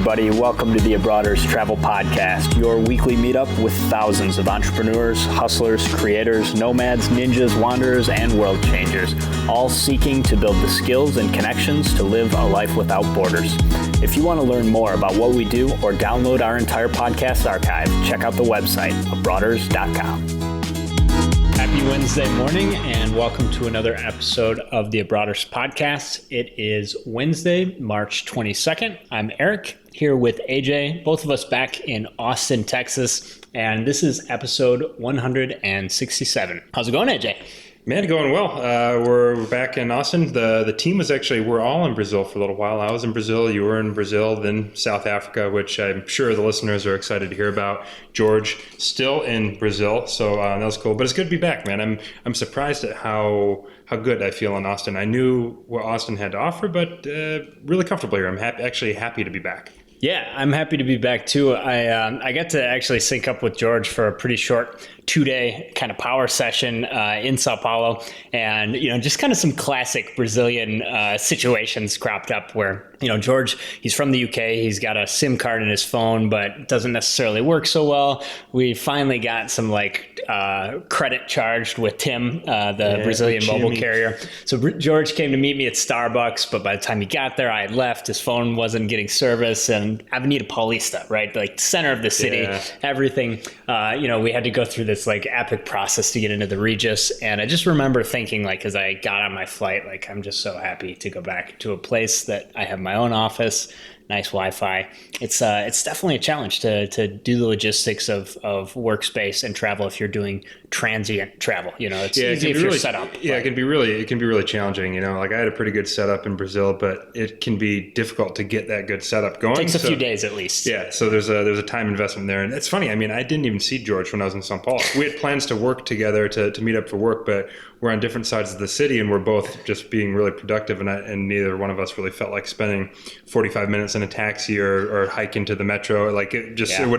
everybody. Welcome to the Abroaders Travel Podcast, your weekly meetup with thousands of entrepreneurs, hustlers, creators, nomads, ninjas, wanderers, and world changers, all seeking to build the skills and connections to live a life without borders. If you want to learn more about what we do or download our entire podcast archive, check out the website, abroaders.com. Happy Wednesday morning and welcome to another episode of the Abroaders Podcast. It is Wednesday, March 22nd. I'm Erik here with AJ, both of us back in Austin, Texas, and this is episode 167. How's it going, AJ? Man, going well. We're back in Austin. The team was we're all in Brazil for a little while. I was in Brazil, you were in Brazil, then South Africa, which I'm sure the listeners are excited to hear about. George, still in Brazil, so that was cool. But it's good to be back, man. I'm surprised at how good I feel in Austin. I knew what Austin had to offer, but really comfortable here. I'm actually happy to be back. Yeah, I'm happy to be back too. I got to actually sync up with George for a pretty short 2-day kind of power session in Sao Paulo, and just kind of some classic Brazilian situations cropped up where George, he's from the UK, he's got a SIM card in his phone, but it doesn't necessarily work so well. We finally got some credit charged with Tim, the Brazilian mobile carrier. So George came to meet me at Starbucks, but by the time he got there, I had left. His phone wasn't getting service, and Avenida Paulista, right, like center of the city, everything. We had to go through this epic process to get into the Regis, and I just remember thinking, as I got on my flight, I'm just so happy to go back to a place that I have my own office, nice Wi-Fi. It's definitely a challenge to do the logistics of workspace and travel if you're doing transient travel. It's easy if you're set up. Yeah, it can be really challenging. I had a pretty good setup in Brazil, but it can be difficult to get that good setup going. It takes a few days at least. Yeah, so there's a time investment there, and it's funny. I didn't even see George when I was in São Paulo. We had plans to work together to meet up for work, but we're on different sides of the city, and we're both just being really productive, and neither one of us really felt like spending 45 minutes in a taxi or hike into the metro. It would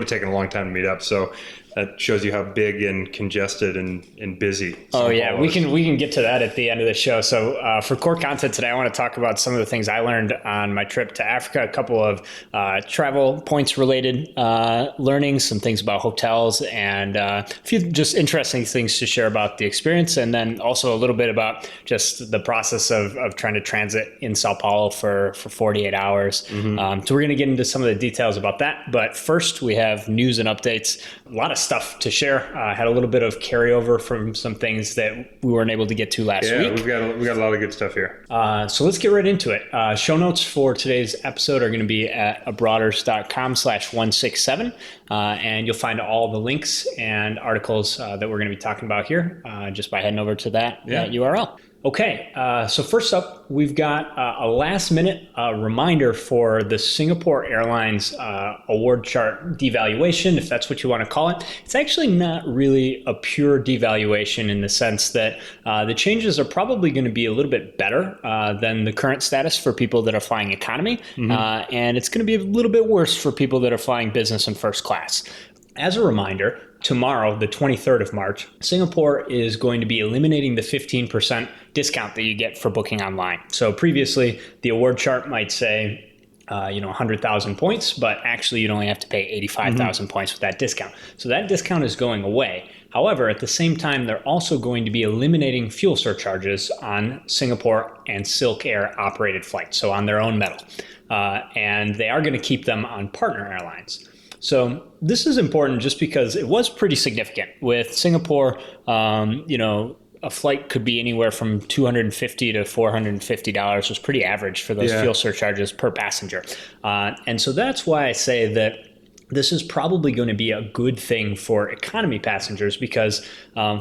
have taken a long time to meet up. So that shows you how big and congested and busy. We can get to that at the end of the show. So for core content today, I want to talk about some of the things I learned on my trip to Africa, a couple of travel points related learnings, some things about hotels, and a few just interesting things to share about the experience, and then also a little bit about just the process of trying to transit in Sao Paulo for 48 hours. Mm-hmm. So we're going to get into some of the details about that. But first, we have news and updates. A lot of stuff to share. Had a little bit of carryover from some things that we weren't able to get to last week. We've got a lot of good stuff here. So let's get right into it. Show notes for today's episode are going to be at abroaders.com/167. And you'll find all the links and articles that we're going to be talking about here just by heading over to that URL. Okay, so first up, we've got a last-minute reminder for the Singapore Airlines award chart devaluation, if that's what you want to call it. It's actually not really a pure devaluation in the sense that the changes are probably going to be a little bit better than the current status for people that are flying economy, and it's going to be a little bit worse for people that are flying business and first class. As a reminder, tomorrow, the 23rd of March, Singapore is going to be eliminating the 15% discount that you get for booking online. So previously, the award chart might say 100,000 points, but actually you'd only have to pay 85,000 points with that discount. So that discount is going away. However, at the same time, they're also going to be eliminating fuel surcharges on Singapore and Silk Air operated flights, so on their own metal. And they are going to keep them on partner airlines. So this is important just because it was pretty significant. With Singapore, a flight could be anywhere from $250 to $450 was pretty average for those fuel surcharges per passenger. And so that's why I say that this is probably going to be a good thing for economy passengers because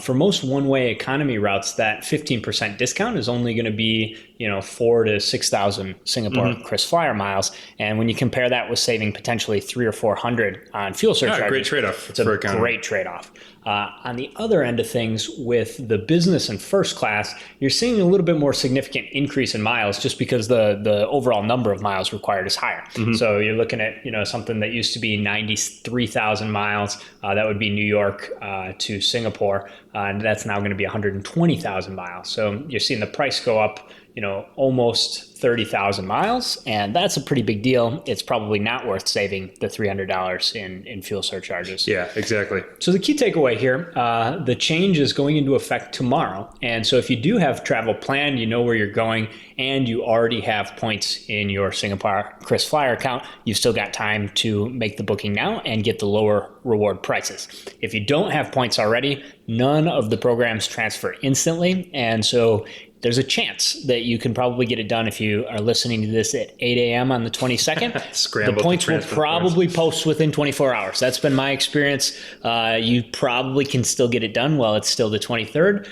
for most one-way economy routes, that 15% discount is only going to be 4,000 to 6,000 Singapore KrisFlyer miles. And when you compare that with saving potentially 300 or 400 on fuel surcharges, great trade-off. It's a great trade-off. On the other end of things, with the business and first class, you're seeing a little bit more significant increase in miles just because the overall number of miles required is higher. So you're looking at something that used to be 93,000 miles. That would be New York to Singapore. and that's now going to be 120,000 miles. So you're seeing the price go up, almost 30,000 miles, and that's a pretty big deal. It's probably not worth saving the $300 in fuel surcharges. Yeah, exactly. So the key takeaway here, the change is going into effect tomorrow. And so if you do have travel planned, you know where you're going, and you already have points in your Singapore Chris Flyer account, you've still got time to make the booking now and get the lower reward prices. If you don't have points already, none of the programs transfer instantly. And so there's a chance that you can probably get it done if you are listening to this at 8 a.m. on the 22nd. The points will probably post within 24 hours. That's been my experience. You probably can still get it done while it's still the 23rd,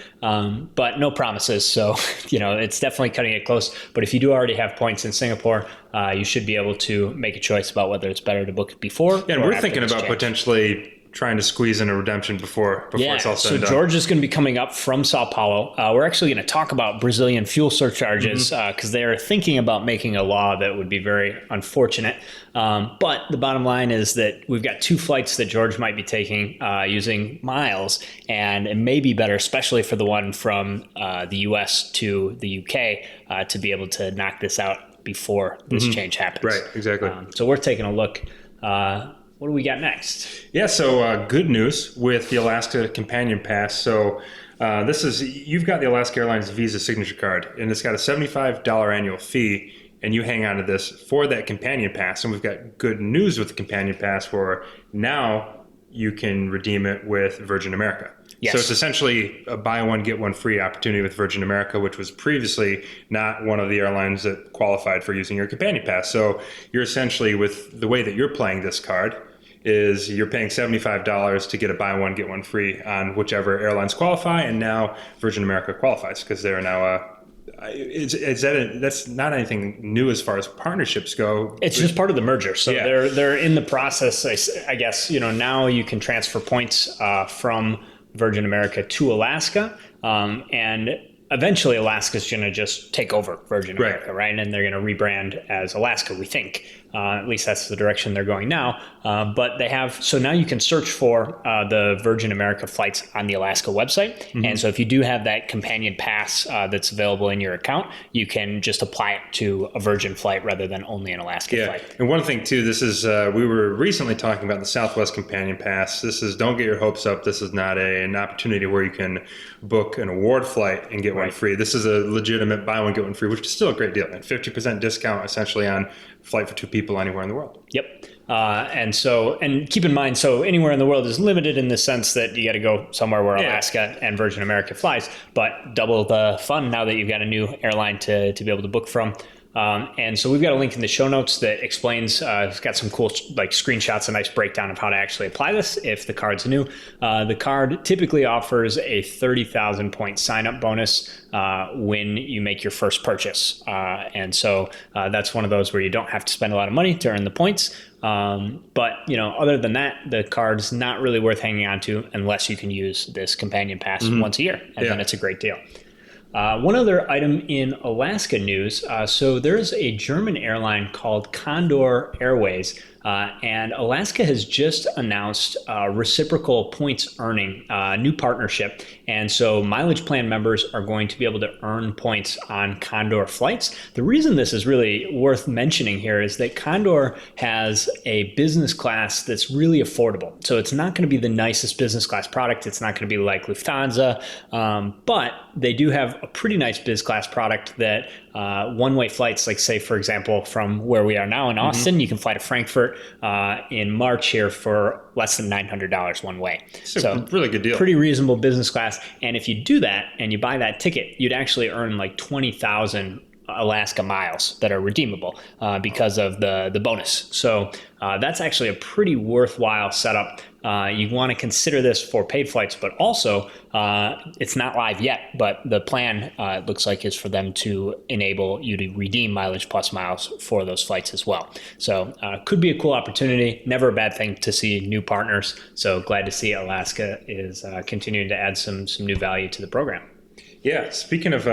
but no promises. So, it's definitely cutting it close. But if you do already have points in Singapore, you should be able to make a choice about whether it's better to book it before. Yeah, and we're thinking about potentially trying to squeeze in a redemption before it's all said and done. So George is going to be coming up from Sao Paulo. We're actually going to talk about Brazilian fuel surcharges because they are thinking about making a law that would be very unfortunate. But the bottom line is that we've got 2 flights that George might be taking using miles, and it may be better, especially for the one from the U.S. to the U.K., to be able to knock this out before this change happens. Right, exactly. So we're taking a look. What do we got next? Yeah, so good news with the Alaska Companion Pass. So you've got the Alaska Airlines Visa Signature Card, and it's got a $75 annual fee, and you hang on to this for that Companion Pass. And we've got good news with the Companion Pass where now you can redeem it with Virgin America. Yes. So it's essentially a buy one, get one free opportunity with Virgin America, which was previously not one of the airlines that qualified for using your Companion Pass. So you're essentially, with the way that you're playing this card, is you're paying $75 to get a buy one, get one free on whichever airlines qualify. And now Virgin America qualifies because they're now that's not anything new as far as partnerships go. It's just part of the merger. So they're in the process, I guess, now you can transfer points from Virgin America to Alaska, and eventually Alaska's going to just take over Virgin America, right? And they're going to rebrand as Alaska, we think. At least that's the direction they're going now. But so now you can search for the Virgin America flights on the Alaska website. Mm-hmm. And so if you do have that companion pass that's available in your account, you can just apply it to a Virgin flight rather than only an Alaska flight. And one thing too, this is, we were recently talking about the Southwest Companion Pass. This is, don't get your hopes up. This is not an opportunity where you can book an award flight and get one free. This is a legitimate buy one, get one free, which is still a great deal. And 50% discount essentially on flight for 2 people anywhere in the world. Yep. And keep in mind, so anywhere in the world is limited in the sense that you got to go somewhere where Alaska and Virgin America flies, but double the fun now that you've got a new airline to be able to book from. And so we've got a link in the show notes that explains, it's got some cool screenshots, a nice breakdown of how to actually apply this if the card's new. The card typically offers a 30,000 point sign-up bonus when you make your first purchase. And so that's one of those where you don't have to spend a lot of money to earn the points. But other than that, the card's not really worth hanging on to unless you can use this companion pass once a year. And then it's a great deal. One other item in Alaska news. So there's a German airline called Condor Airways, and Alaska has just announced reciprocal points earning, new partnership. And so mileage plan members are going to be able to earn points on Condor flights. The reason this is really worth mentioning here is that Condor has a business class that's really affordable. So it's not going to be the nicest business class product. It's not going to be like Lufthansa, but they do have a pretty nice biz class product that one-way flights, like say, for example, from where we are now in Austin, you can fly to Frankfurt in March here for less than $900 one way. So a really good deal. Pretty reasonable business class. And if you do that and you buy that ticket, you'd actually earn like 20,000 Alaska miles that are redeemable because of the bonus. So that's actually a pretty worthwhile setup. You want to consider this for paid flights, but also it's not live yet, but the plan it looks like is for them to enable you to redeem mileage plus miles for those flights as well. So could be a cool opportunity. Never a bad thing to see new partners. So glad to see Alaska is continuing to add some new value to the program. Yeah, speaking of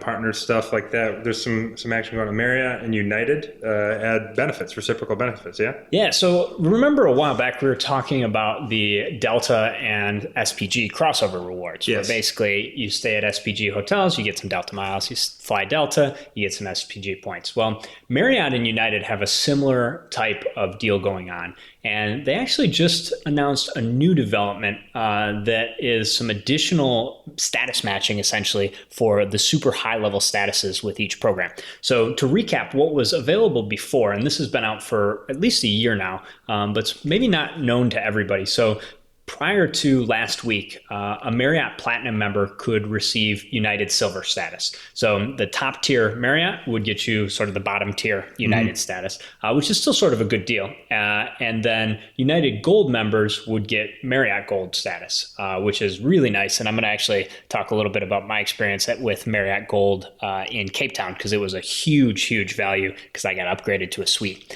partner stuff like that, there's some action going on. Marriott and United add benefits, reciprocal benefits. Yeah. Yeah. So remember a while back we were talking about the Delta and SPG crossover rewards. Yes. Where basically you stay at SPG hotels, you get some Delta miles. You fly Delta, you get some SPG points. Well, Marriott and United have a similar type of deal going on, and they actually just announced a new development that is some additional status matching essentially for the super high level statuses with each program. So to recap what was available before, and this has been out for at least a year now, but it's maybe not known to everybody. So prior to last week, a Marriott Platinum member could receive United Silver status. So the top tier Marriott would get you sort of the bottom tier United status, which is still sort of a good deal. And then United Gold members would get Marriott Gold status, which is really nice. And I'm going to actually talk a little bit about my experience with Marriott Gold in Cape Town, because it was a huge, huge value because I got upgraded to a suite.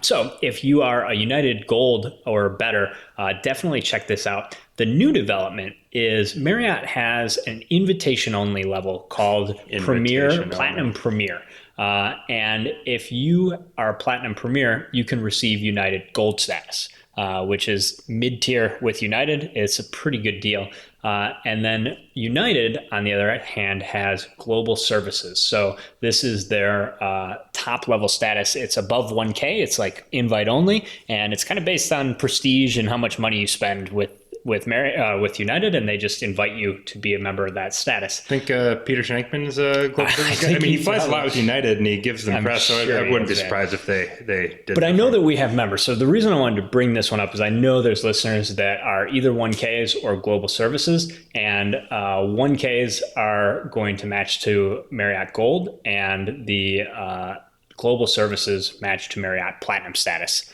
So if you are a United Gold or better, definitely check this out. The new development is Marriott has an invitation-only level called Platinum Premier. And if you are Platinum Premier, you can receive United Gold status, which is mid-tier with United. It's a pretty good deal. And then United, on the other hand, has global services. So this is their top level status. It's above 1K. It's like invite only. And it's kind of based on prestige and how much money you spend with United, and they just invite you to be a member of that status. I think Peter Shankman's a global service guy. I mean, he flies a lot with United, and he gives them press, so I wouldn't be surprised if they did. But I know that we have members. So the reason I wanted to bring this one up is I know there's listeners that are either 1Ks or global services, and 1Ks are going to match to Marriott Gold, and the global services match to Marriott Platinum status.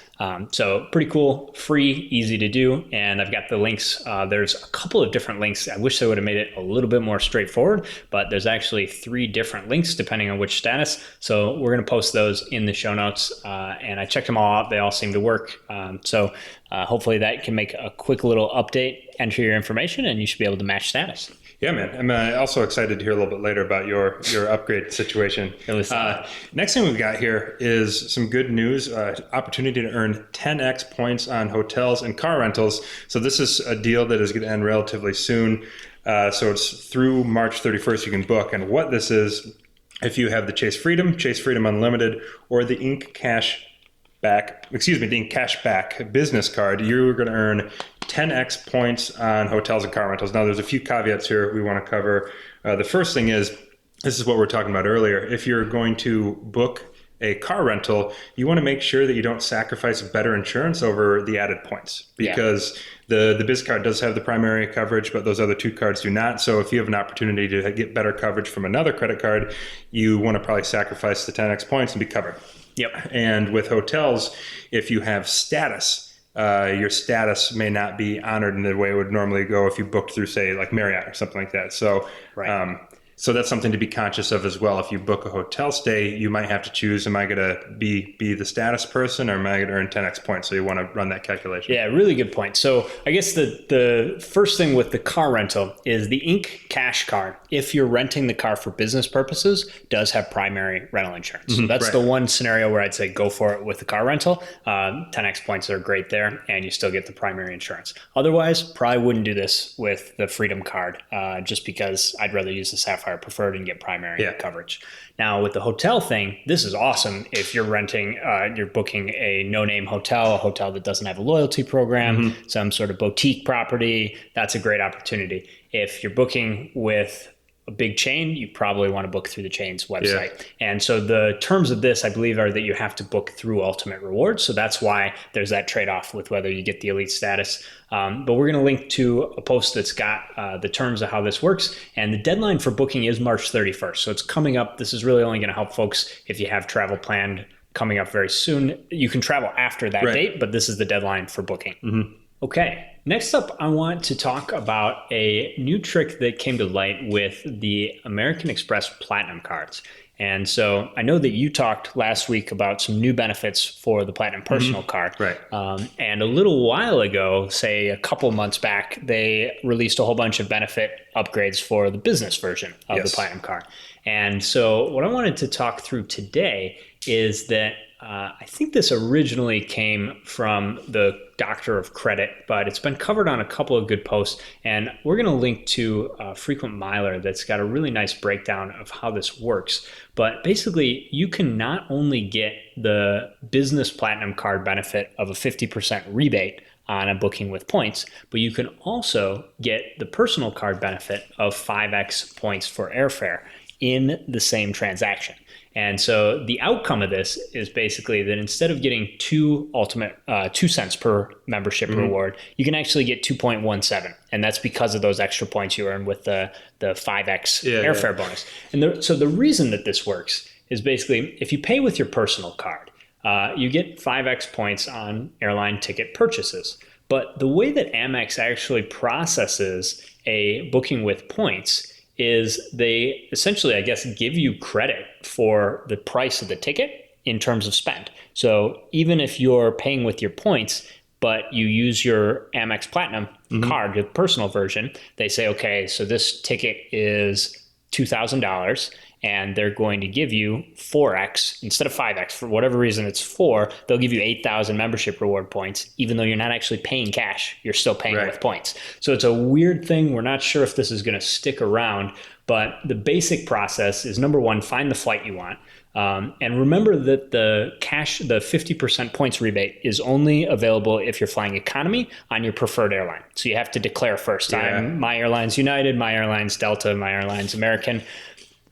So pretty cool, free, easy to do. And I've got the links. There's a couple of different links. I wish they would have made it a little bit more straightforward, but there's actually 3 different links depending on which status. So we're going to post those in the show notes. And I checked them all out. They all seem to work. So hopefully that can make a quick little update, enter your information, and you should be able to match status. Yeah, man. I'm also excited to hear a little bit later about your upgrade situation. Next thing we've got here is some good news, opportunity to earn 10x points on hotels and car rentals. So this is a deal that is going to end relatively soon. So it's through March 31st you can book. And what this is, if you have the Chase Freedom Unlimited, or the Ink Cashback business card, you're going to earn 10x points on hotels and car rentals. Now, there's a few caveats here we want to cover. The first thing is, this is what we were talking about earlier. If you're going to book a car rental, you want to make sure that you don't sacrifice better insurance over the added points, because the Biz card does have the primary coverage, but those other 2 cards do not. So if you have an opportunity to get better coverage from another credit card, you want to probably sacrifice the 10x points and be covered. Yep. And with hotels, if you have status, your status may not be honored in the way it would normally go if you booked through, say, like Marriott or something like that. So, so that's something to be conscious of as well. If you book a hotel stay, you might have to choose, am I going to be the status person, or am I going to earn 10x points? So you want to run that calculation. Yeah, really good point. So I guess the first thing with the car rental is the Ink Cash card, if you're renting the car for business purposes, does have primary rental insurance. So that's the one scenario where I'd say go for it with the car rental. 10x points are great there, and you still get the primary insurance. Otherwise, probably wouldn't do this with the Freedom card, just because I'd rather use the Sapphire Preferred and get primary coverage. Now, with the hotel thing, this is awesome if you're renting, you're booking a no-name hotel, a hotel that doesn't have a loyalty program, some sort of boutique property. That's a great opportunity. If you're booking with a big chain, you probably want to book through the chain's website. Yeah. And so the terms of this, I believe, are that you have to book through Ultimate Rewards. So that's why there's that trade-off with whether you get the elite status. But we're going to link to a post that's got the terms of how this works. And the deadline for booking is March 31st. So it's coming up. This is really only going to help folks if you have travel planned coming up very soon. You can travel after that date, but this is the deadline for booking. Okay, next up, I want to talk about a new trick that came to light with the American Express Platinum cards. And so I know that you talked last week about some new benefits for the Platinum Personal Card. Right. And a little while ago, say a couple months back, they released a whole bunch of benefit upgrades for the business version of the Platinum Card. And so what I wanted to talk through today is that I think this originally came from the Doctor of Credit, but it's been covered on a couple of good posts. And we're going to link to a frequent miler that's got a really nice breakdown of how this works. But basically, you can not only get the business Platinum Card benefit of a 50% rebate on a booking with points, but you can also get the personal card benefit of 5x points for airfare in the same transaction. And so the outcome of this is basically that instead of getting 2 cents per membership reward, you can actually get 2.17. And that's because of those extra points you earn with the 5x airfare bonus. And so the reason that this works is basically if you pay with your personal card, you get 5x points on airline ticket purchases. But the way that Amex actually processes a booking with points is they essentially, I guess, give you credit for the price of the ticket in terms of spend. So even if you're paying with your points, but you use your Amex Platinum card, the personal version, they say, okay, so this ticket is $2,000 and they're going to give you 4x instead of 5x. For whatever reason it's 4, they'll give you 8,000 membership reward points, even though you're not actually paying cash, you're still paying with points. So it's a weird thing. We're not sure if this is going to stick around, but the basic process is, number one, find the flight you want. And remember that the 50% points rebate is only available if you're flying economy on your preferred airline. So you have to declare first. My airline's United, my airline's Delta, my airline's American.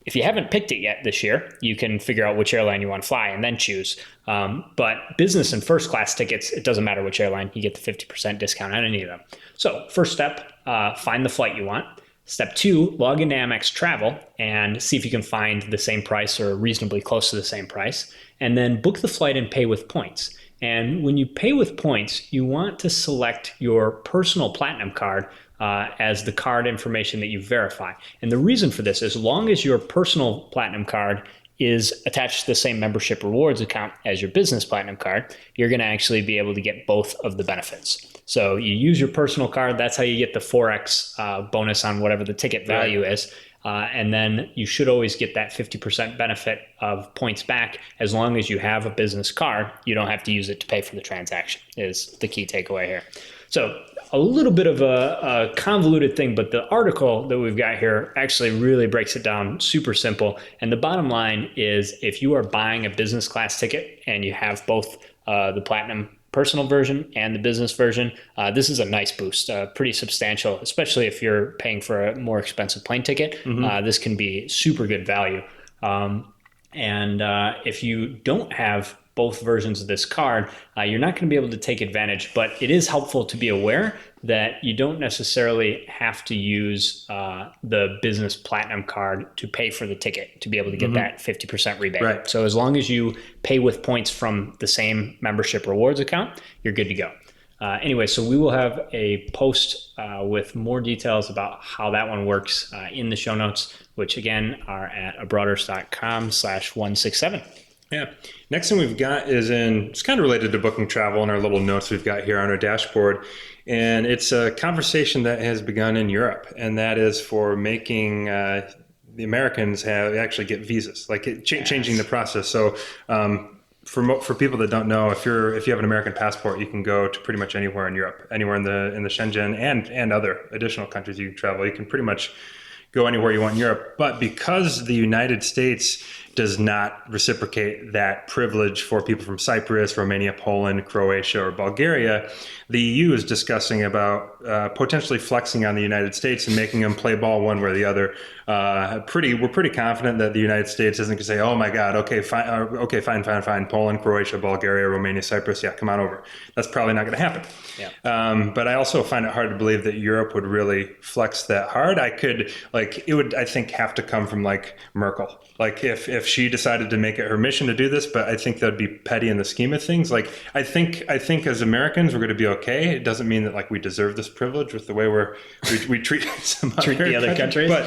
If you haven't picked it yet this year, you can figure out which airline you want to fly and then choose. But business and first class tickets, it doesn't matter which airline, you get the 50% discount on any of them. So first step, find the flight you want. Step 2, log into Amex Travel and see if you can find the same price or reasonably close to the same price. And then book the flight and pay with points. And when you pay with points, you want to select your personal Platinum card as the card information that you verify. And the reason for this, as long as your personal Platinum card is attached to the same membership rewards account as your business Platinum card, you're going to actually be able to get both of the benefits. So you use your personal card, that's how you get the 4x bonus on whatever the ticket value is. And then you should always get that 50% benefit of points back as long as you have a business card. You don't have to use it to pay for the transaction, is the key takeaway here. So a little bit of a convoluted thing, but the article that we've got here actually really breaks it down super simple. And the bottom line is if you are buying a business class ticket and you have both the Platinum personal version and the business version, this is a nice boost, pretty substantial, especially if you're paying for a more expensive plane ticket. This can be super good value. And if you don't have both versions of this card, you're not going to be able to take advantage, but it is helpful to be aware that you don't necessarily have to use the business Platinum card to pay for the ticket to be able to get that 50% rebate. Right. So as long as you pay with points from the same membership rewards account, you're good to go. Anyway, so we will have a post with more details about how that one works in the show notes, which again are at abroaders.com/167. Yeah. Next thing we've got is it's kind of related to booking travel in our little notes we've got here on our dashboard. And it's a conversation that has begun in Europe, and that is for making the Americans actually get visas, like changing the process. So for people that don't know, if you have an American passport, you can go to pretty much anywhere in Europe, anywhere in the Schengen and other additional countries you can travel. You can pretty much go anywhere you want in Europe. But because the United States does not reciprocate that privilege for people from Cyprus, Romania, Poland, Croatia, or Bulgaria, the EU is discussing about potentially flexing on the United States and making them play ball one way or the other. We're pretty confident that the United States isn't going to say, "Oh my God, okay, fine, Poland, Croatia, Bulgaria, Romania, Cyprus, yeah, come on over." That's probably not going to happen. Yeah. But I also find it hard to believe that Europe would really flex that hard. It would, I think, have to come from like Merkel. Like if if she decided to make it her mission to do this, but I think that'd be petty in the scheme of things. Like, I think as Americans, we're going to be okay. It doesn't mean that like we deserve this privilege with the way we treat the other countries. But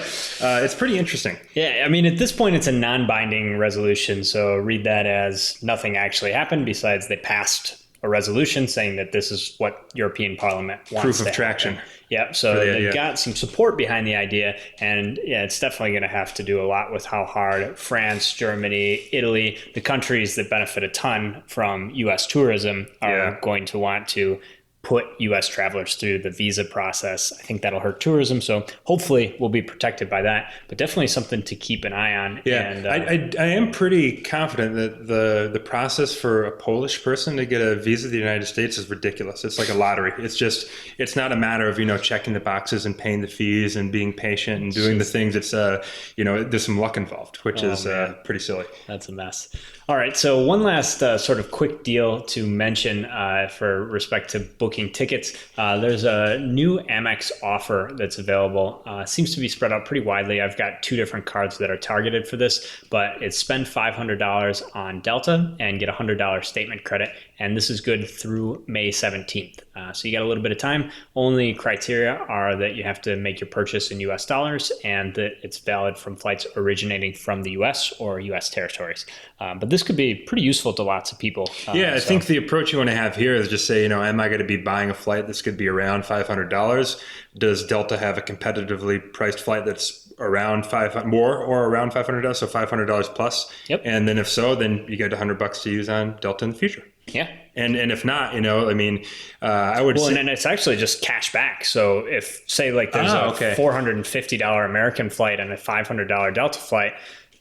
it's pretty interesting. Yeah, I mean, at this point, it's a non-binding resolution. So read that as nothing actually happened besides they passed a resolution saying that this is what European Parliament wants. Proof to of traction. happen. Yeah, so they've got some support behind the idea, and yeah, it's definitely going to have to do a lot with how hard France, Germany, Italy, the countries that benefit a ton from U.S. tourism are going to want to put U.S. travelers through the visa process. I think that'll hurt tourism, so hopefully we'll be protected by that, but definitely something to keep an eye on. Yeah, and, I am pretty confident that the process for a Polish person to get a visa to the United States is ridiculous. It's like a lottery. It's not a matter of, checking the boxes and paying the fees and being patient and doing the things. It's, there's some luck involved, which is pretty silly. That's a mess. All right, so one last sort of quick deal to mention for respect to booking tickets. There's a new Amex offer that's available. Seems to be spread out pretty widely. I've got 2 different cards that are targeted for this, but it's spend $500 on Delta and get a $100 statement credit. And this is good through May 17th. So you got a little bit of time. Only criteria are that you have to make your purchase in US dollars and that it's valid from flights originating from the US or US territories. But this could be pretty useful to lots of people. I think the approach you want to have here is just say, am I going to be buying a flight that's going to be around $500? Does Delta have a competitively priced flight that's around around $500? So $500 plus. Yep. And then if so, then you get $100 to use on Delta in the future. Yeah. And if not, I would say... Well, and then it's actually just cash back. So if, say, like there's a $450 American flight and a $500 Delta flight,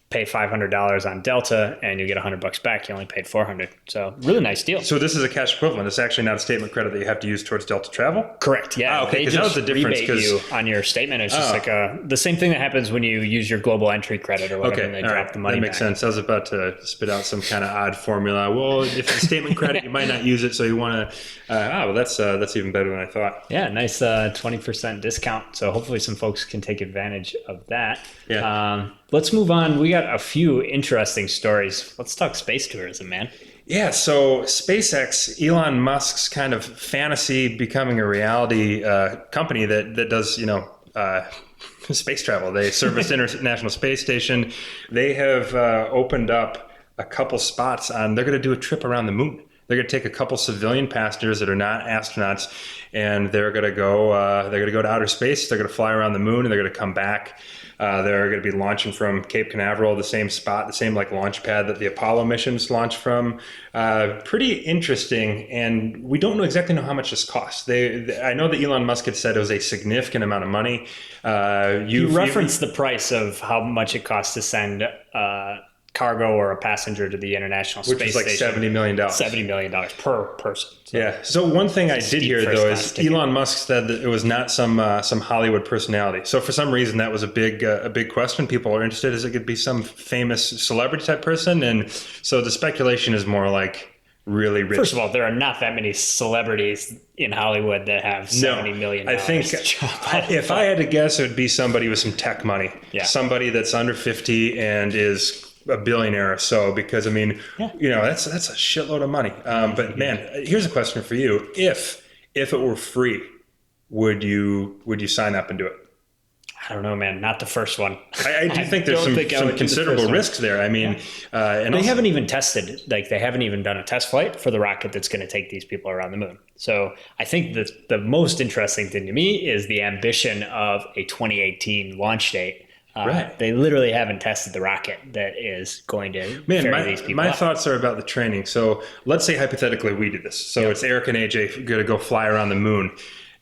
pay $500 on Delta and you get $100 back. You only paid $400. So really nice deal. So this is a cash equivalent. It's actually not a statement credit that you have to use towards Delta travel? Correct. Yeah. Okay. They That was the difference. rebate you on your statement. It's just like the same thing that happens when you use your global entry credit or whatever and they drop the money That makes back. sense. I was about to spit out some kind of odd formula. Well, if it's a statement credit, you might not use it. So you want to, that's even better than I thought. Yeah. Nice 20% discount. So hopefully some folks can take advantage of that. Yeah. Let's move on. We got a few interesting stories. Let's talk space tourism, man. Yeah, so SpaceX, Elon Musk's kind of fantasy becoming a reality company that does, space travel. They service the International Space Station. They have opened up a couple spots they're going to do a trip around the moon. They're going to take a couple civilian passengers that are not astronauts, and they're going to go to outer space. They're going to fly around the moon, and they're going to come back. They're going to be launching from Cape Canaveral, the same spot, the same launch pad that the Apollo missions launched from. Pretty interesting, and we don't exactly know how much this costs. I know that Elon Musk had said it was a significant amount of money. You referenced the price of how much it costs to send cargo or a passenger to the International Space Station. Which is like $70 million. $70 million per person. So yeah. So one thing I did hear, though, is Elon Musk said that it was not some Hollywood personality. So for some reason, that was a big question. People are interested. Is it going to be some famous celebrity type person? And so the speculation is more like really rich. First of all, there are not that many celebrities in Hollywood that have $70 million. I think if I had to guess, it would be somebody with some tech money. Yeah. Somebody that's under 50 and is a billionaire or so, because that's a shitload of money. But man, here's a question for you: if it were free, would you sign up and do it? I don't know, man. Not the first one. I do think there's some considerable risks there. I mean, and they haven't even tested, they haven't even done a test flight for the rocket that's going to take these people around the moon. So I think that the most interesting thing to me is the ambition of a 2018 launch date. Right. They literally haven't tested the rocket that is going to ferry these people My up. thoughts are about the training. So let's say hypothetically we did this. So it's Erik and AJ going to go fly around the moon.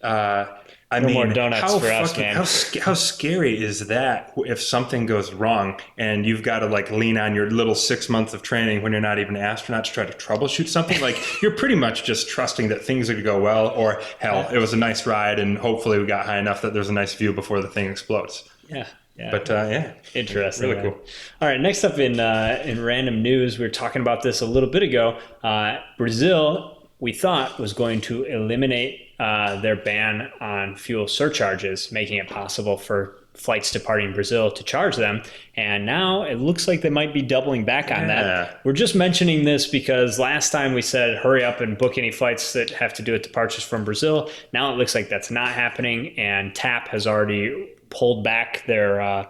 More donuts for us, man. How scary is that if something goes wrong and you've got to lean on your little 6 months of training when you're not even an astronaut to try to troubleshoot something? You're pretty much just trusting that things are going to go well, or hell, it was a nice ride and hopefully we got high enough that there's a nice view before the thing explodes. Yeah. Yeah. But interesting. Really cool. All right. Next up in random news, we were talking about this a little bit ago. Brazil, we thought, was going to eliminate their ban on fuel surcharges, making it possible for flights departing Brazil to charge them. And now it looks like they might be doubling back on that. We're just mentioning this because last time we said hurry up and book any flights that have to do with departures from Brazil. Now it looks like that's not happening, and TAP has already pulled back their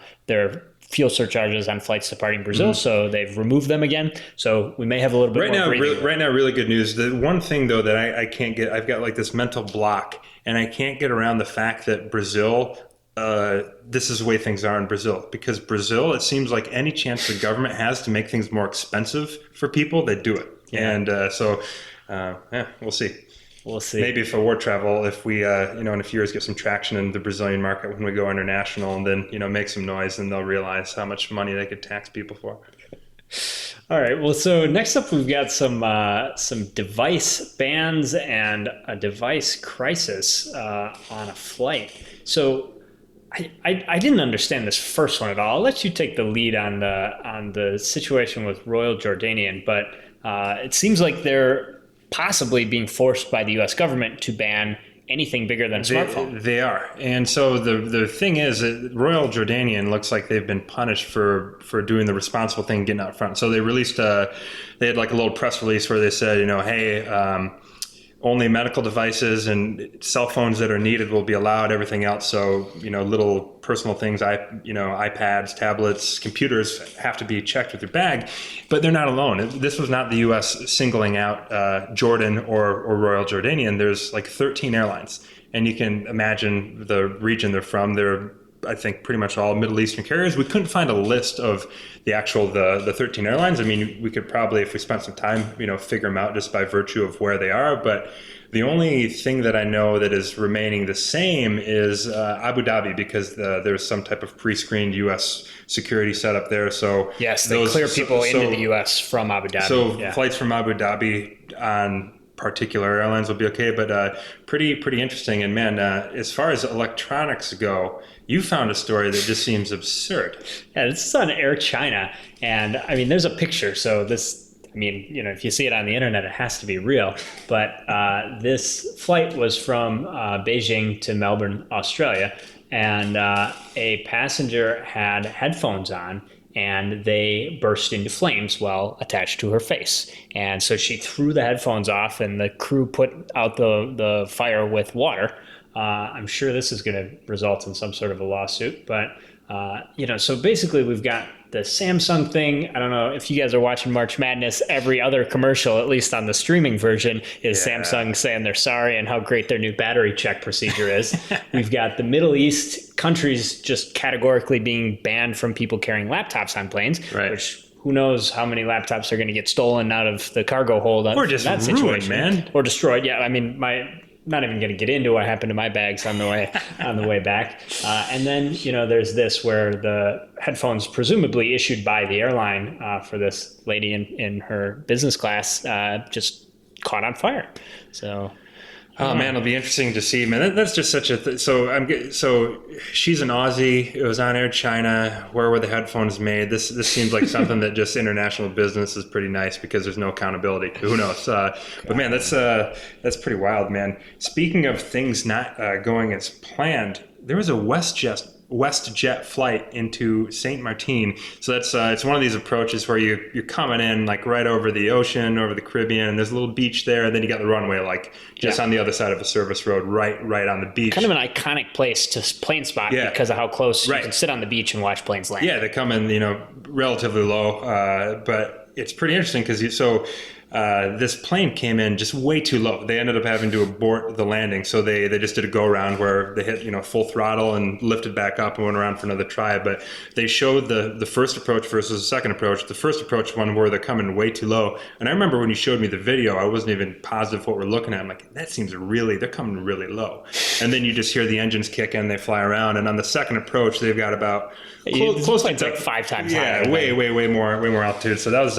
fuel surcharges on flights departing Brazil, so they've removed them again. So we may have a little bit more breathing room. Right now, really good news. The one thing though that I can't get, I've got like this mental block, and I can't get around the fact that Brazil, this is the way things are in Brazil. Because Brazil, it seems like any chance the government has to make things more expensive for people, they do it. Yeah. And so we'll see. We'll see. Maybe for war travel, if we, in a few years get some traction in the Brazilian market when we go international, and then, make some noise, and they'll realize how much money they could tax people for. All right. Well, so next up, we've got some device bans and a device crisis on a flight. So I didn't understand this first one at all. I'll let you take the lead on the situation with Royal Jordanian, but it seems like they're possibly being forced by the U.S. government to ban anything bigger than a smartphone. They are. And so the thing is that Royal Jordanian looks like they've been punished for doing the responsible thing, getting out front. So they released they had like a little press release where they said, hey, only medical devices and cell phones that are needed will be allowed, everything else. So, little personal things, iPads, tablets, computers have to be checked with your bag, but they're not alone. This was not the U.S. singling out Jordan or Royal Jordanian. There's like 13 airlines, and you can imagine the region they're from. They're, I think, pretty much all Middle Eastern carriers. We couldn't find a list of the 13 airlines. I mean, we could probably, if we spent some time, figure them out just by virtue of where they are. But the only thing that I know that is remaining the same is Abu Dhabi, because there's some type of pre-screened U.S. security setup there. So yes, they clear people into the U.S. from Abu Dhabi. So flights from Abu Dhabi on particular airlines will be okay, but pretty interesting. And man, as far as electronics go, you found a story that just seems absurd. Yeah, this is on Air China, and I mean, there's a picture. So this, I mean, if you see it on the internet, it has to be real. But this flight was from Beijing to Melbourne, Australia, and a passenger had headphones on, and they burst into flames while attached to her face. And so she threw the headphones off, and the crew put out the fire with water. I'm sure this is going to result in some sort of a lawsuit, but so basically we've got the Samsung thing. I don't know if you guys are watching March Madness. Every other commercial, at least on the streaming version, is Samsung saying they're sorry and how great their new battery check procedure is. We've got the Middle East countries just categorically being banned from people carrying laptops on planes, right. Which who knows how many laptops are going to get stolen out of the cargo hold or just that ruined, situation, man, or destroyed. Yeah, I mean, not even going to get into what happened to my bags on the way back. And then, there's this where the headphones presumably issued by the airline for this lady in her business class just caught on fire. So, man, it'll be interesting to see. Man, that's just such a so she's an Aussie. It was on Air China. Where were the headphones made? This seems like something that just international business is pretty nice because there's no accountability. Who knows? But man, that's pretty wild, man. Speaking of things not going as planned, there was a WestJet flight into Saint Martin. So that's it's one of these approaches where you're coming in like right over the ocean, over the Caribbean, and there's a little beach there, and then you got the runway like just on the other side of a service road, right on the beach. Kind of an iconic place to plane spot because of how close you can sit on the beach and watch planes land. Yeah, they come in relatively low, but it's pretty interesting because this plane came in just way too low. They ended up having to abort the landing. So they just did a go around where they hit, full throttle and lifted back up and went around for another try. But they showed the first approach versus the second approach. The first approach one where they're coming way too low. And I remember when you showed me the video, I wasn't even positive what we're looking at. I'm like, that seems they're coming really low. And then you just hear the engines kick in, they fly around. And on the second approach, they've got about close to like 5 times higher. Yeah, way more altitude. So that was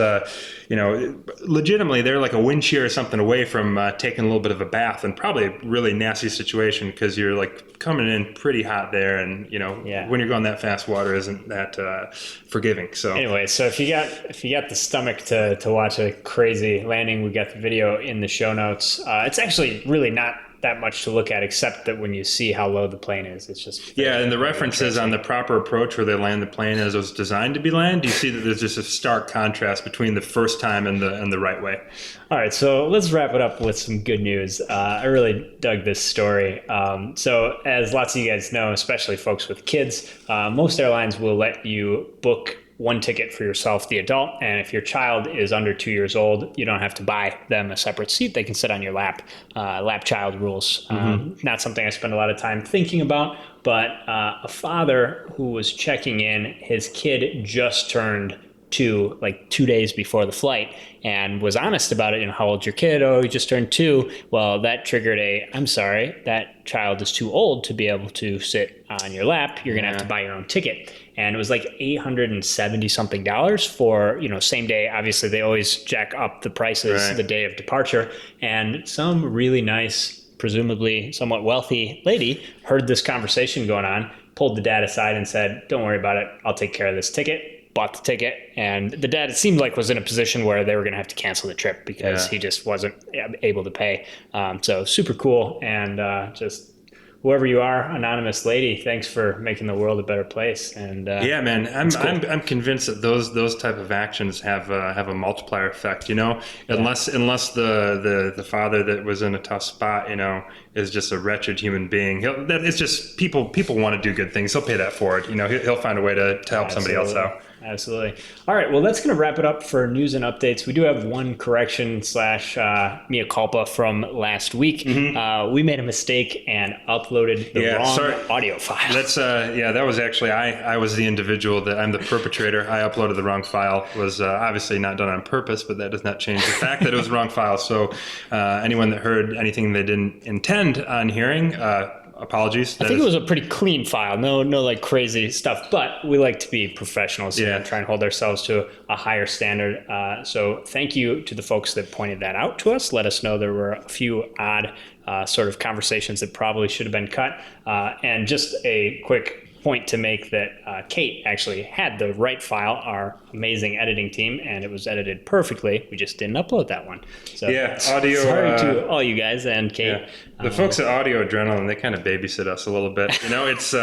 legitimately they're like a wind shear or something away from taking a little bit of a bath, and probably a really nasty situation because you're like coming in pretty hot there, and when you're going that fast, water isn't that forgiving. So anyway, so if you got the stomach to watch a crazy landing, we got the video in the show notes. It's actually really not that much to look at, except that when you see how low the plane is, it's just and the references on the proper approach where they land the plane as it was designed to be landed, you see that there's just a stark contrast between the first time and the right way. All right, so let's wrap it up with some good news. I really dug this story. So as lots of you guys know, especially folks with kids, most airlines will let you book one ticket for yourself, the adult, and if your child is under 2 years old, you don't have to buy them a separate seat. They can sit on your lap. Lap child rules. Not something I spend a lot of time thinking about, but a father who was checking in, his kid just turned 2, like 2 days before the flight, and was honest about it. How old's your kid? Oh, he just turned 2. Well, that triggered I'm sorry, that child is too old to be able to sit on your lap. You're going to have to buy your own ticket. And it was like $870 something for, same day. Obviously, they always jack up the prices the day of departure. And some really nice, presumably somewhat wealthy lady heard this conversation going on, pulled the dad aside and said, don't worry about it. I'll take care of this ticket. Bought the ticket. And the dad, it seemed like, was in a position where they were going to have to cancel the trip because he just wasn't able to pay. So super cool. And just whoever you are, anonymous lady, thanks for making the world a better place. And man, I'm convinced that those type of actions have a multiplier effect. Unless the father that was in a tough spot, is just a wretched human being. It's just people want to do good things. He'll pay that forward. He'll find a way to help somebody else out. Absolutely. All right. Well, that's going to wrap it up for news and updates. We do have one correction / mea culpa from last week. We made a mistake and uploaded the wrong audio file. That was actually, I was the individual I'm the perpetrator. I uploaded the wrong file. It was obviously not done on purpose, but that does not change the fact that it was the wrong file. So anyone that heard anything they didn't intend on hearing, apologies. I think it was a pretty clean file. No like crazy stuff, but we like to be professionals and try and hold ourselves to a higher standard. So thank you to the folks that pointed that out to us. Let us know there were a few odd sort of conversations that probably should have been cut. And just a quick point to make that Kate actually had the right file, our amazing editing team, and it was edited perfectly. We just didn't upload that one. So audio. Sorry to all you guys and Kate. Yeah. The folks at Audio Adrenaline, they kind of babysit us a little bit. It's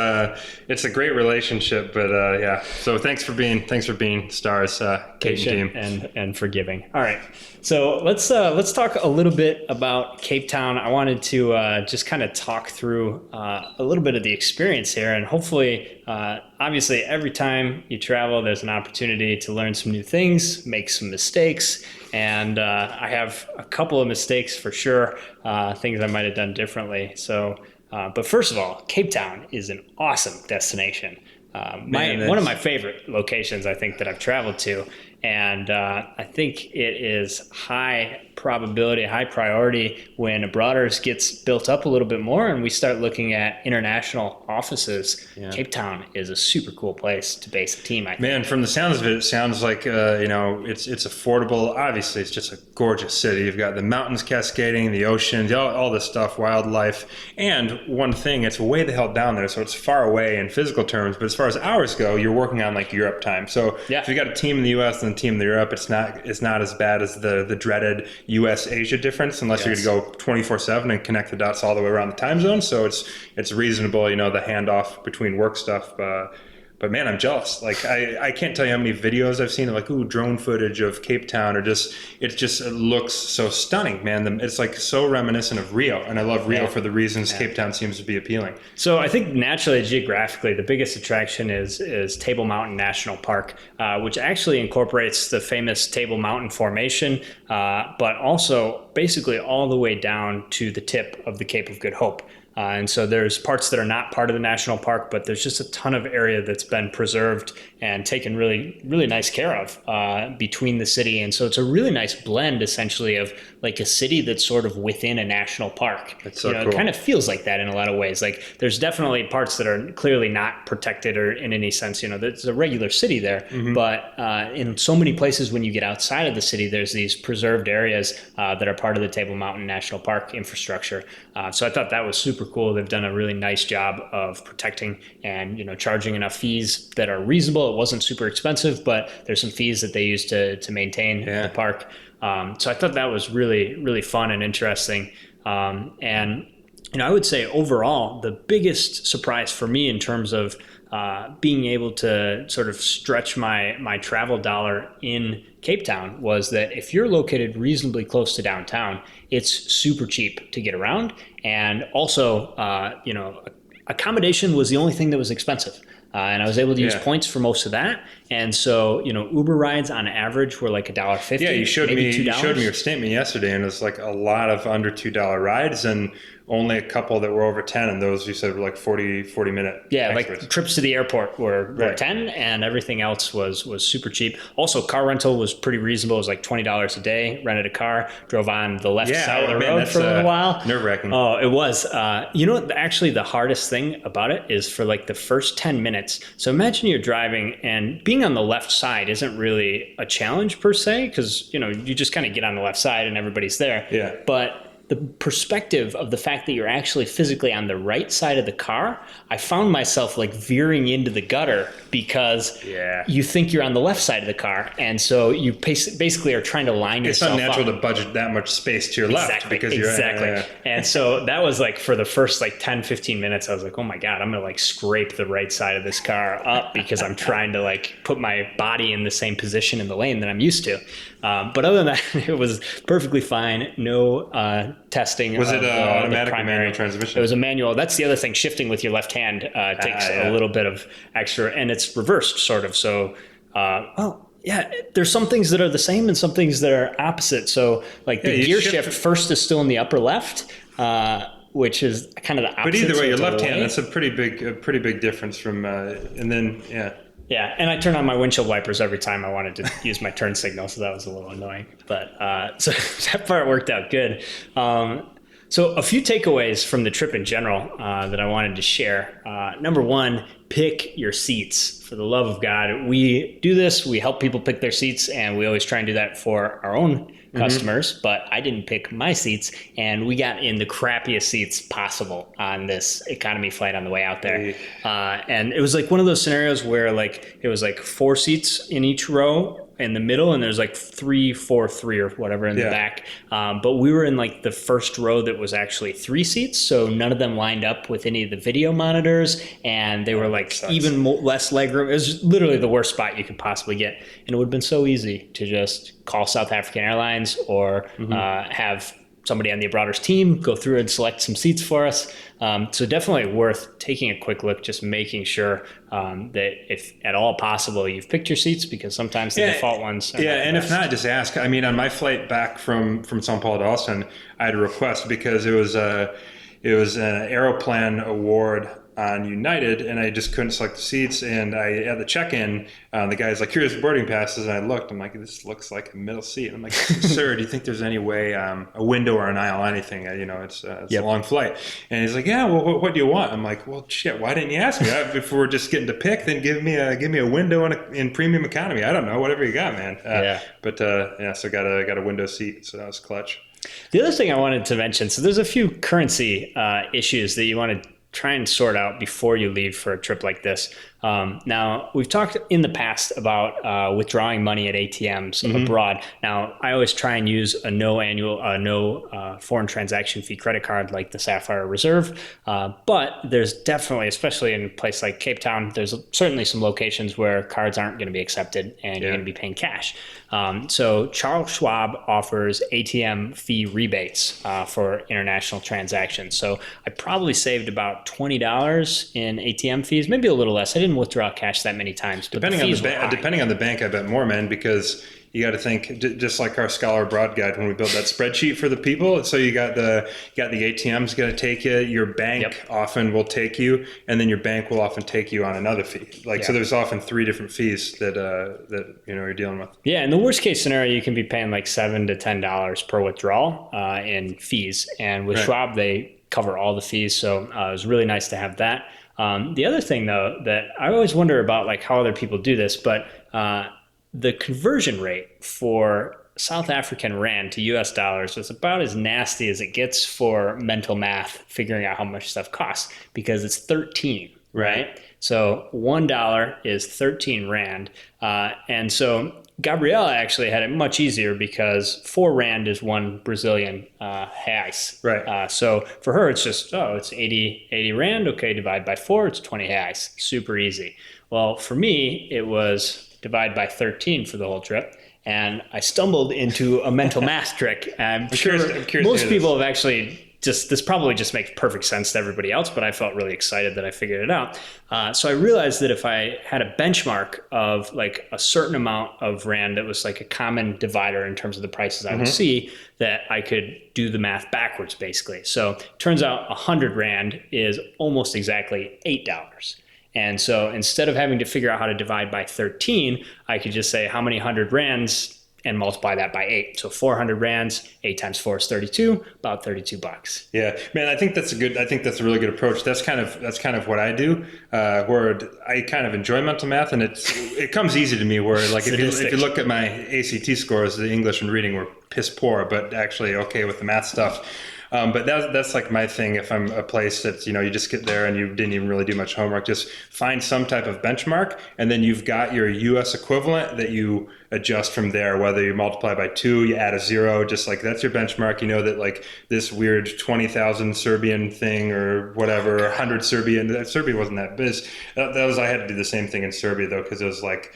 a great relationship, but So thanks for being stars, Kate and team, and forgiving. All right. So let's talk a little bit about Cape Town. I wanted to just kind of talk through a little bit of the experience here, and hopefully, obviously, every time you travel, there's an opportunity to learn some new things, make some mistakes, and I have a couple of mistakes for sure, things I might have done differently. So, but first of all, Cape Town is an awesome destination. One of my favorite locations, I think, that I've traveled to. And I think it is high probability, high priority when Broaders gets built up a little bit more and we start looking at international offices. Cape Town is a super cool place to base a team, I think. Man, from the sounds of it, it sounds like, it's affordable. Obviously, it's just a gorgeous city. You've got the mountains cascading, the oceans, all this stuff, wildlife. And one thing, it's way the hell down there, so it's far away in physical terms. But as far as hours go, you're working on like Europe time. So if you got a team in the U.S. and a team in Europe, it's not as bad as the dreaded U.S.-Asia difference, unless you're going to go 24/7 and connect the dots all the way around the time zone. So it's reasonable, the handoff between work stuff. But man, I'm jealous. Like I can't tell you how many videos I've seen of like drone footage of Cape Town, or it looks so stunning, man. It's like so reminiscent of Rio, and I love Rio for the reasons Cape Town seems to be appealing. So I think naturally, geographically, the biggest attraction is Table Mountain National Park, which actually incorporates the famous Table Mountain Formation, but also basically all the way down to the tip of the Cape of Good Hope. And so there's parts that are not part of the national park, but there's just a ton of area that's been preserved and taken really, really nice care of between the city. And so it's a really nice blend, essentially, of like a city that's sort of within a national park. That's so cool. It kind of feels like that in a lot of ways. Like there's definitely parts that are clearly not protected or in any sense, there's a regular city there. But in so many places when you get outside of the city, there's these preserved areas that are part of the Table Mountain National Park infrastructure. So I thought that was super cool. They've done a really nice job of protecting and charging enough fees that are reasonable. It wasn't super expensive, but there's some fees that they use to maintain the park. So I thought that was really, really fun and interesting. And I would say overall, the biggest surprise for me in terms of being able to sort of stretch my travel dollar in Cape Town was that if you're located reasonably close to downtown, it's super cheap to get around. And also, accommodation was the only thing that was expensive. And I was able to use points for most of that. And so, Uber rides on average were like $1.50. Yeah, you showed maybe me $2. Your statement yesterday, and it was like a lot of under $2 rides, and only a couple that were over 10, and those you said were like 40 minute. Yeah, extras. like trips to the airport were 10, and everything else was super cheap. Also, car rental was pretty reasonable. It was like $20 a day. Rented a car, drove on the left side of the road for a little while. Nerve-wracking. Oh, it was. Actually, the hardest thing about it is for like the first 10 minutes. So imagine you're driving, and being on the left side isn't really a challenge per se, because you just kind of get on the left side and everybody's there. Yeah. But the perspective of the fact that you're actually physically on the right side of the car, I found myself like veering into the gutter because you think you're on the left side of the car. And so you basically are trying to line yourself up. It's unnatural to budget that much space to your left. Because Exactly. And so that was like for the first like 10, 15 minutes, I was like, oh my God, I'm going to like scrape the right side of this car up because I'm trying to like put my body in the same position in the lane that I'm used to. But other than that, it was perfectly fine. No testing. Was it automatic or manual transmission? It was a manual. That's the other thing. Shifting with your left hand takes a little bit of extra, and it's reversed sort of. So, there's some things that are the same and some things that are opposite. So like the gear shift first is still in the upper left, which is kind of the opposite. But either way, your left hand, that's a pretty big difference from, and then, Yeah, and I turn on my windshield wipers every time I wanted to use my turn signal, so that was a little annoying. But so that part worked out good. So a few takeaways from the trip in general that I wanted to share. Number one, pick your seats. For the love of God, we do this. We help people pick their seats, and we always try and do that for our own customers, but I didn't pick my seats, and we got in the crappiest seats possible on this economy flight on the way out there. And it was like one of those scenarios where like it was like 4 seats in each row in the middle, and there's like 3, 4, 3 or whatever in the back. But we were in like the first row that was actually 3 seats, so none of them lined up with any of the video monitors, and they were like even less legroom. It was literally the worst spot you could possibly get, and it would have been so easy to just call South African Airlines or have somebody on the Abroaders team go through and select some seats for us. So definitely worth taking a quick look, just making sure that if at all possible, you've picked your seats, because sometimes the default ones are and if not, just ask. I mean, on my flight back from Sao Paulo to Austin, I had a request because it was an Aeroplan award on United, and I just couldn't select the seats. And I at the check-in, the guy's like, "Here's boarding passes," and I looked. I'm like, "This looks like a middle seat." And I'm like, "Sir, do you think there's any way a window or an aisle, anything? It's a long flight." And he's like, "Yeah, well, what do you want?" I'm like, "Well, shit, why didn't you ask me? If we're just getting to pick, then give me a window in premium economy. I don't know, whatever you got, man." So got a window seat, so that was clutch. The other thing I wanted to mention, so there's a few currency issues that you want to try and sort out before you leave for a trip like this. Now, we've talked in the past about withdrawing money at ATMs abroad. Now, I always try and use a no foreign transaction fee credit card like the Sapphire Reserve. But there's definitely, especially in a place like Cape Town, there's certainly some locations where cards aren't going to be accepted and you're going to be paying cash. So Charles Schwab offers ATM fee rebates for international transactions. So I probably saved about $20 in ATM fees, maybe a little less. I didn't withdraw cash that many times. But depending on the bank, I bet more, man, because you got to think just like our Scholar Abroad guide when we built that spreadsheet for the people. So you got the ATM's going to take you. Your bank often will take you, and then your bank will often take you on another fee. So there's often 3 different fees that you're dealing with. Yeah, in the worst case scenario, you can be paying like $7 to $10 per withdrawal in fees, and with Schwab they cover all the fees. So it was really nice to have that. The other thing though that I always wonder about, like how other people do this, but the conversion rate for South African rand to US dollars was about as nasty as it gets for mental math, figuring out how much stuff costs, because it's 13, right? So $1 is 13 Rand. And so Gabriella actually had it much easier because 4 Rand is 1 Brazilian reais. Right. So for her, it's just, it's 80 Rand. Okay, divide by 4, it's 20 reais. Super easy. Well, for me, it was divide by 13 for the whole trip. And I stumbled into a mental math trick. I'm sure most people have actually this probably just makes perfect sense to everybody else, but I felt really excited that I figured it out. So I realized that if I had a benchmark of like a certain amount of Rand that was like a common divider in terms of the prices I would see, that I could do the math backwards basically. So it turns out 100 Rand is almost exactly $8. And so instead of having to figure out how to divide by 13, I could just say how many 100 Rands and multiply that by 8. So 400 Rands, 8 times 4 is 32, about $32. Yeah, man, I think that's a really good approach. That's kind of what I do, where I kind of enjoy mental math, and it comes easy to me. Where like if you look at my ACT scores, the English and reading were piss poor, but actually okay with the math stuff. But that's like my thing. If I'm a place that's, you just get there and you didn't even really do much homework, just find some type of benchmark, and then you've got your US equivalent that you adjust from there. Whether you multiply by 2, you add a 0, just like that's your benchmark. You know that like this weird 20,000 Serbian thing or whatever, 100 Serbian. Serbia wasn't that big. I had to do the same thing in Serbia though, because it was like,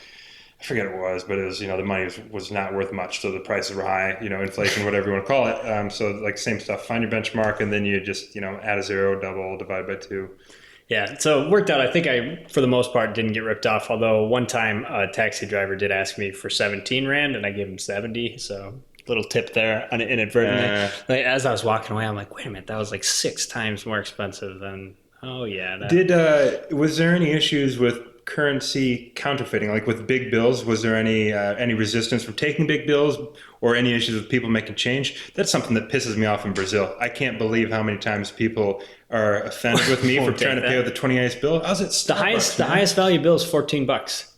I forget what it was, but it was, the money was not worth much. So the prices were high, inflation, whatever you want to call it. So like same stuff, find your benchmark, and then you just, add a 0, double, divide by 2. Yeah, so it worked out. I think I, for the most part, didn't get ripped off. Although one time a taxi driver did ask me for 17 Rand and I gave him 70. So little tip there inadvertently. Like, as I was walking away, I'm like, wait a minute, that was like 6 times more expensive than, was there any issues with currency counterfeiting, like with big bills? Was there any resistance from taking big bills, or any issues with people making change? That's something that pisses me off in Brazil. I can't believe how many times people are offended with me for trying to pay with the 28th bill. I was at Starbucks, the highest value bill is $14.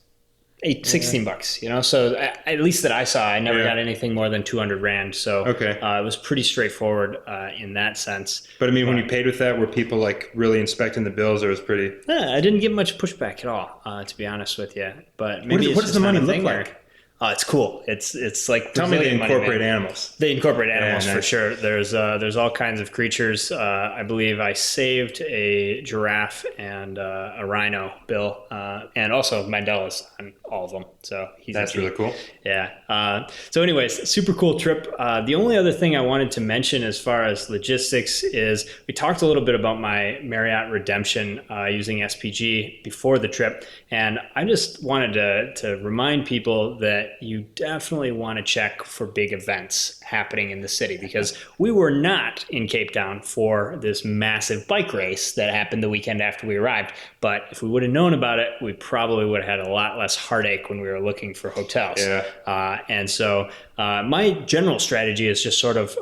$16, so at least that I saw, I never got anything more than 200 Rand. So it was pretty straightforward in that sense. But I mean, when you paid with that, were people like really inspecting the bills, or it was pretty? Yeah, I didn't get much pushback at all, to be honest with you. But maybe what does the money look like? It's cool. It's like tell me they incorporate animals. They incorporate animals for sure. There's all kinds of creatures. I believe I saved a giraffe and a rhino bill, and also Mandela's on all of them. So that's really cool. Yeah. So anyways, super cool trip. The only other thing I wanted to mention as far as logistics is we talked a little bit about my Marriott redemption using SPG before the trip, and I just wanted to remind people that you definitely want to check for big events happening in the city, because we were not in Cape Town for this massive bike race that happened the weekend after we arrived. But if we would have known about it, we probably would have had a lot less heartache when we were looking for hotels. And so my general strategy is just sort of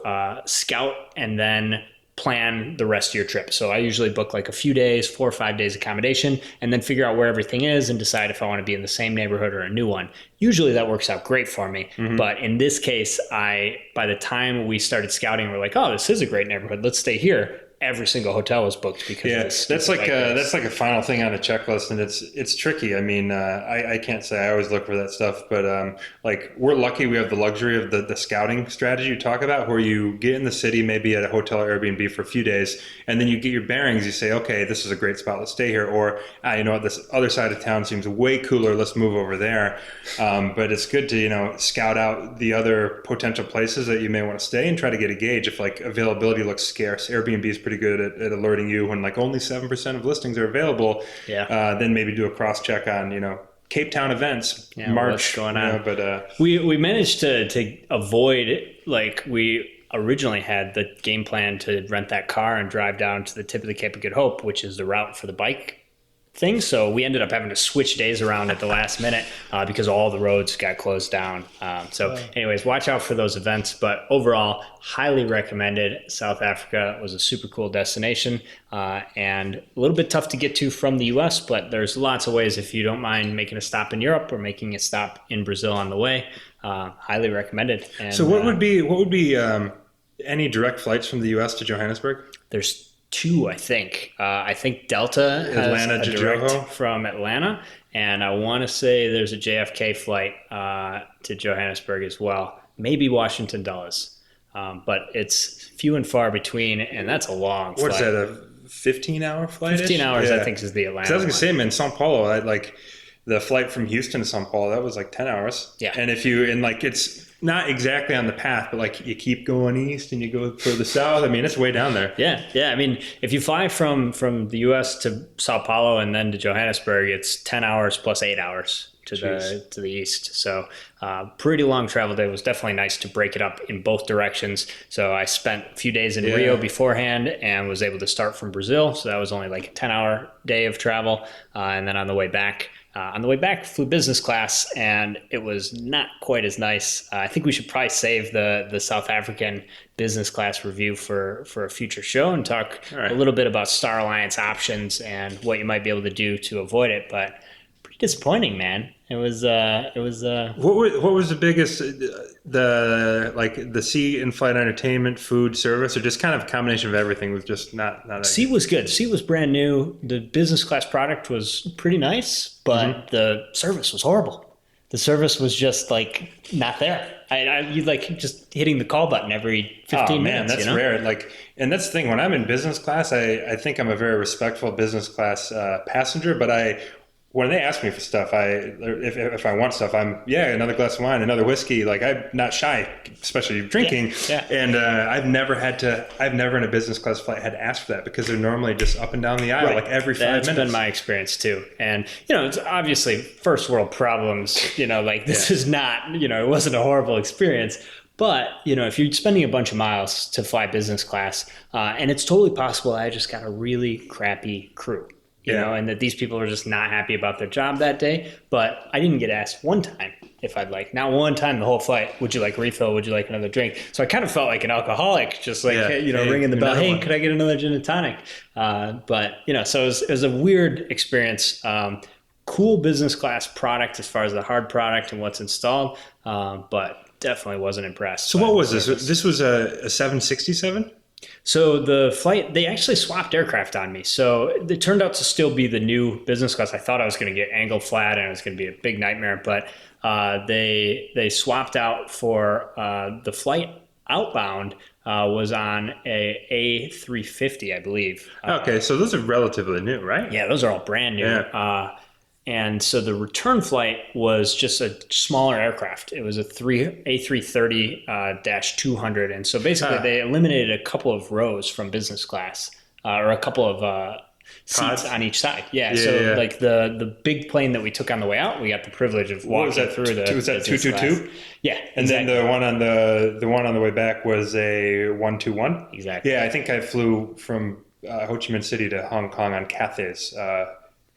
scout and then plan the rest of your trip. So I usually book like a few days, 4 or 5 days accommodation, and then figure out where everything is and decide if I want to be in the same neighborhood or a new one. Usually that works out great for me. But in this case, by the time we started scouting, we're like, oh, this is a great neighborhood. Let's stay here. Every single hotel was booked because of this. That's like a final thing on a checklist, and it's tricky. I mean, I can't say I always look for that stuff, but like we're lucky we have the luxury of the scouting strategy you talk about, where you get in the city, maybe at a hotel or Airbnb for a few days, and then you get your bearings. You say, okay, this is a great spot, let's stay here, or you know what, this other side of town seems way cooler, let's move over there. But it's good to scout out the other potential places that you may want to stay and try to get a gauge if like availability looks scarce. Airbnb is pretty good at alerting you when like only 7% of listings are available. Then maybe do a cross check on Cape Town events. March what's going on. But we managed to avoid, like, we originally had the game plan to rent that car and drive down to the tip of the Cape of Good Hope, which is the route for the bike thing. So we ended up having to switch days around at the last minute because all the roads got closed down. Anyways, watch out for those events. But overall, highly recommended. South Africa was a super cool destination and a little bit tough to get to from the US, but there's lots of ways if you don't mind making a stop in Europe or making a stop in Brazil on the way. Highly recommended. And, so what would be any direct flights from the US to Johannesburg? There's 2, I think. I think Delta has Atlanta a to direct Joho? from Atlanta, and I want to say there's a JFK flight to Johannesburg as well. Maybe Washington does, but it's few and far between, and that's a long What is flight. that, a 15-hour flight? 15 hours, I Yeah. think, is the 'Cause Atlanta I was going to one. say, man, Sao Paulo, the flight from Houston to Sao Paulo, that was like 10 hours. Yeah. And it's not exactly on the path, but like you keep going east and you go further south. I mean, it's way down there. Yeah, yeah. I mean, if you fly from the U.S. to Sao Paulo and then to Johannesburg, it's 10 hours plus 8 hours to the east. So pretty long travel day. It was definitely nice to break it up in both directions. So I spent a few days in Rio beforehand and was able to start from Brazil. So that was only like a 10-hour day of travel. And then on the way back, flew business class, and it was not quite as nice. I think we should probably save the South African business class review for a future show and talk a little bit about Star Alliance options and what you might be able to do to avoid it. But pretty disappointing, man. It was. What was the biggest, the seat and flight entertainment, food, service, or just kind of a combination of everything was just not that Seat was good. Seat was brand new. The business class product was pretty nice, but the service was horrible. The service was just like not there. You like just hitting the call button every 15 minutes. That's rare. And that's the thing. When I'm in business class, I think I'm a very respectful business class passenger, but when they ask me for stuff, if I want stuff, another glass of wine, another whiskey. Like, I'm not shy, especially drinking. Yeah. And I've never in a business class flight had to ask for that, because they're normally just up and down the aisle, like every 5 minutes. That's been my experience too. And, it's obviously first world problems, this is not, it wasn't a horrible experience. But, if you're spending a bunch of miles to fly business class, and it's totally possible I just got a really crappy crew. And that these people are just not happy about their job that day. But I didn't get asked one time if I'd like. Not one time the whole flight, would you like a refill? Would you like another drink? So I kind of felt like an alcoholic, just like, ringing the bell. Hey, could I get another gin and tonic? But so it was a weird experience. Cool business class product as far as the hard product and what's installed, but definitely wasn't impressed. So what was this? This was a 767? So the flight, they actually swapped aircraft on me. So it turned out to still be the new business class. I thought I was going to get angled flat and it was going to be a big nightmare, but they swapped out for the flight outbound was on a A350, I believe. Okay, so those are relatively new, right? Yeah, those are all brand new. Yeah. And so the return flight was just a smaller aircraft. It was a A330-200. And so basically they eliminated a couple of rows from business class, or a couple of seats on each side. Like the big plane that we took on the way out, we got the privilege of walking through the was that business 222? class. Yeah, and exactly. then the one on the way back was a 121. Exactly. Yeah, I think I flew from Ho Chi Minh City to Hong Kong on Cathay's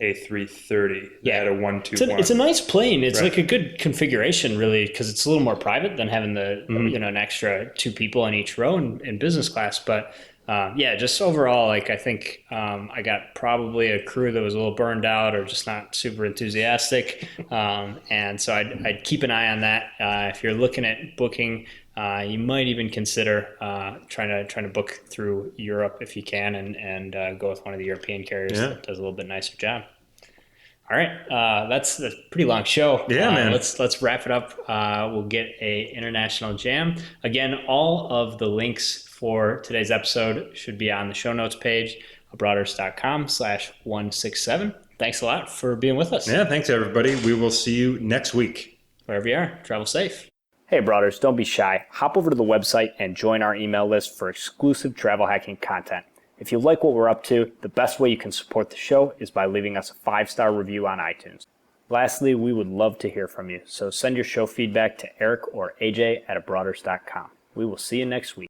A330. Yeah, at a 121. It's a nice plane. It's like a good configuration, really, because it's a little more private than having the an extra 2 people in each row in business class. But just overall, like I think I got probably a crew that was a little burned out or just not super enthusiastic, and so I'd keep an eye on that. If you're looking at booking, you might even consider trying to book through Europe if you can, and go with one of the European carriers that does a little bit nicer job. All right, that's a pretty long show. Yeah, man. Let's wrap it up. We'll get a international jam. Again, all of the links for today's episode should be on the show notes page, abroaders.com/167. Thanks a lot for being with us. Yeah, thanks everybody. We will see you next week. Wherever you are, travel safe. Hey, Broaders, don't be shy. Hop over to the website and join our email list for exclusive travel hacking content. If you like what we're up to, the best way you can support the show is by leaving us a 5-star review on iTunes. Lastly, we would love to hear from you, so send your show feedback to Erik or AJ at abroaders.com. We will see you next week.